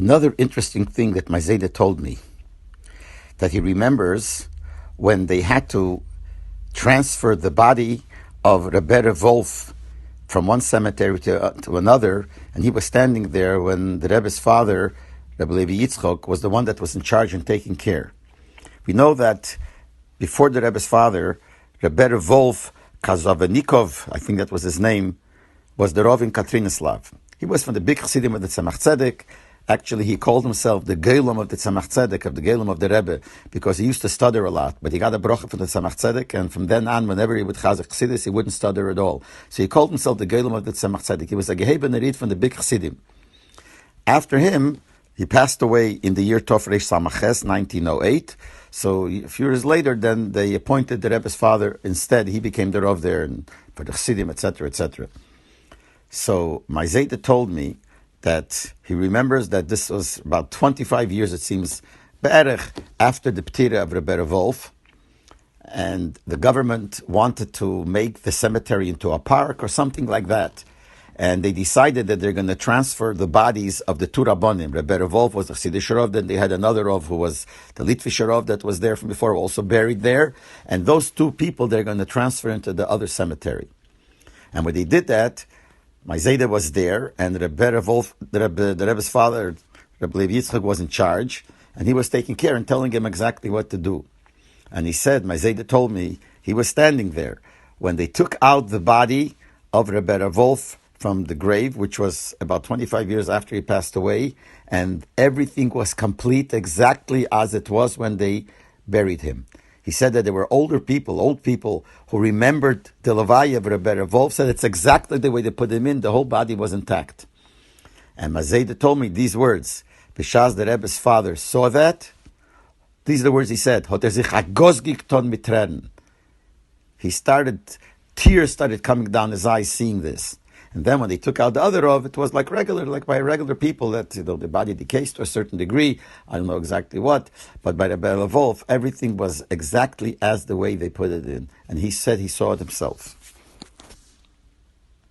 Another interesting thing that my Zayda told me, that he remembers when they had to transfer the body of Rebbe Wolf from one cemetery to another, and he was standing there when the Rebbe's father, Rabbi Leibel Yitzchok, was the one that was in charge and taking care. We know that before the Rebbe's father, Rebbe Wolf Kazavenikov, I think that was his name, was the Rav in Katrinislav. He was from the big Chassidim of the Tzemach Tzedek. Actually, he called himself the Geilum of the Tzemach Tzedek, of the Geilum of the Rebbe, because he used to stutter a lot. But he got a bracha from the Tzemach Tzedek, and from then on, whenever he would chazak Chassidus, he wouldn't stutter at all. So he called himself the Geilum of the Tzemach Tzedek. He was a Gehei ben Nerid from the big Chassidim. After him, he passed away in the year Tov Reish Samaches, 1908. So a few years later, then they appointed the Rebbe's father instead. He became the Rav there and for the Chassidim, etc., etc. So my Zayda told me that he remembers that this was about 25 years, it seems, be'erech, after the Ptira of Rebbe Wolf, and the government wanted to make the cemetery into a park or something like that. And they decided that they're going to transfer the bodies of the two Rabbanim. Rebbe Wolf was the Chassidish Rav, then they had another Rav who was the Litvish Rav that was there from before, also buried there. And those two people, they're going to transfer into the other cemetery. And when they did that, my Zayda was there, and Rebbe Wolf, the Rebbe's father, Rebbe Leibel Yitzchak, was in charge, and he was taking care and telling him exactly what to do. And he said, my Zayda told me, he was standing there when they took out the body of Rebbe Wolf from the grave, which was about 25 years after he passed away, and everything was complete exactly as it was when they buried him. He said that there were old people who remembered the Levaya of Rebbe Wolf, said it's exactly the way they put him in, the whole body was intact. And Mazeda told me these words, B'shaz the Rebbe's father saw that, these are the words he said, tears started coming down his eyes seeing this. And then when they took out the other Rav, it was like by regular people that, the body decays to a certain degree. I don't know exactly what, but by Rebbe Wolf, everything was exactly as the way they put it in. And he said he saw it himself.